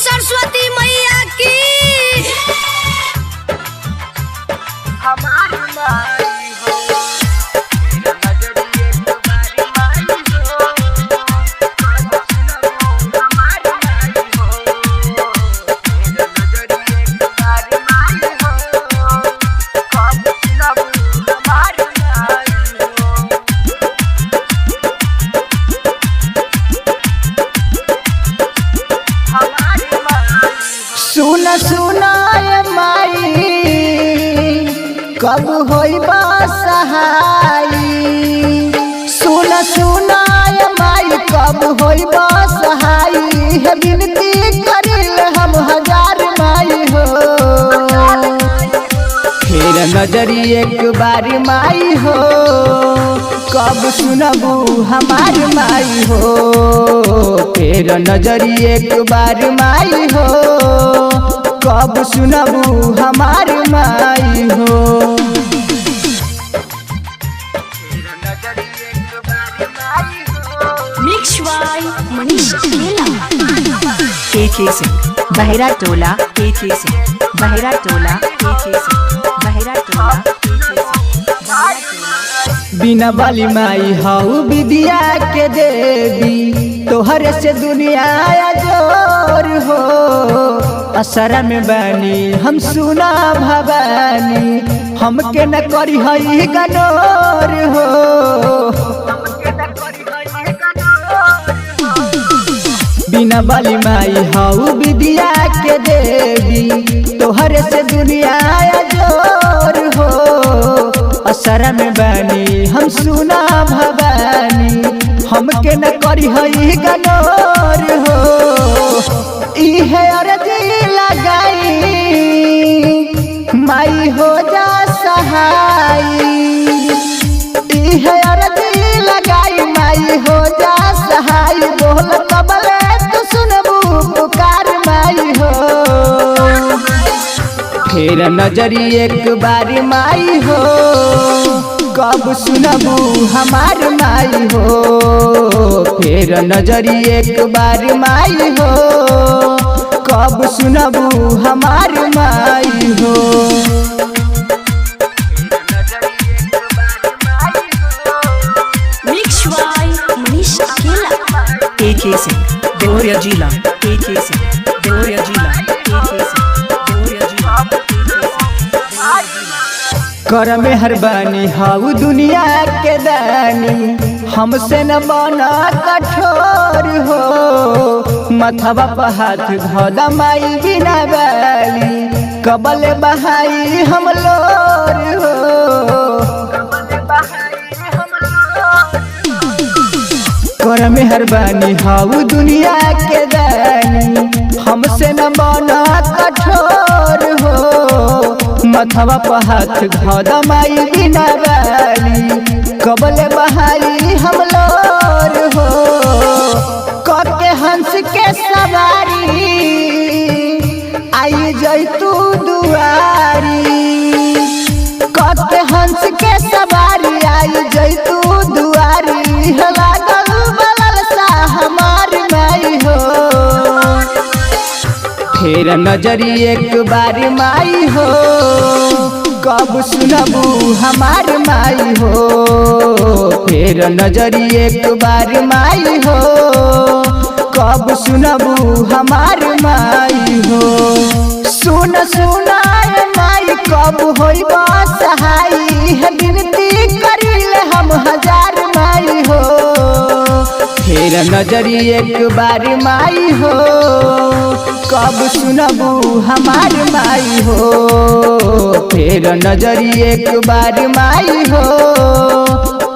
सरस्वती मैया की। हमारी माई हो तेरा नजरिए तुम्हारी माई हो, हमारी माई हो तेरा नजरिए तुम्हारी माई हो, कब सुनबू हमारी माई हो। सुन सुनाय माई कब होइबा सहाई। सुन सुनाय माई कब होइबा सहाई। हे विनती करिल हम हजार माई हो, फेर नजरी एक बार माई हो, कब सुनबू हमार माई हो, फेर नजरी एक बार माई हो, कब सुनबू हमार माई हो। मिक्स बाय मनीष अकेला। KK सिंह बहरा टोला, KK सिंह बहरा टोला, KK सिंह बहरा टोला, KK सिंह। बिना बाली माई हाउ विद्या के देवी, तोहर से दुनिया जोर हो। असरा में बानी हम सुना भवानी, हमके न करी हई गनोर हो। बिना बाली माई हाउ विद्या के देवी, तोहर से दुनिया जोर हो। असरा में बानी हम सुना भवानी, हमके न करी हई गनोर हो। इहे अर्जी लगाई माई हो जा सहाई। इहे अर्जी लगाई माई हो जा सहाई। बोल कबले तू सुनबू पुकार माई हो, फेर नजरी एक बार माई हो, कब सुनबू हमार माई हो, फेर नजरी एक बार माई हो, कब सुनबू हमार माई हो। मिक्स बाय मनीष अकेला। KK सिंह देवरिया जिला, KK सिंह देवरिया जिला, KK सिंह देवरिया जिला, कर मेहरबानी हाउ दुनिया के दानी, हमसे न बना कठोर हो। मथवा पर हाथ धोदा माई बिना बाली, कबल बहाई हम लोर हो। कर मेहरबानी हाउ दुनिया के दानी, हमसे न बना कठोर हो। मथवा पर हाथ धोदा माई बिना बाली, कबल बहाई हम लोर हो। कके हंस के सवारी आई जैतू दुआरी। कके हंस के सवारी आई जैतू दुआरी। लागल बलल सा हमार माई हो, फेर नजरी एक बार माई हो, कब सुनबू हमार माई हो, फेर नजरी एक बार माई हो, कब सुनबू हमार माई हो। सुन सुनाय माई कब होइबा सहाई। है विनती करिल हम हजार माई हो, फेर नजरी एक बार माई हो, कब सुनबू हमार माई हो, फेर नजरी एक बार माई हो,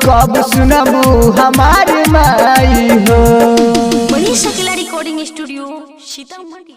कब सुनबू हमार माई हो। मनीष अकेला रिकॉर्डिंग स्टूडियो सीतामढ़ी।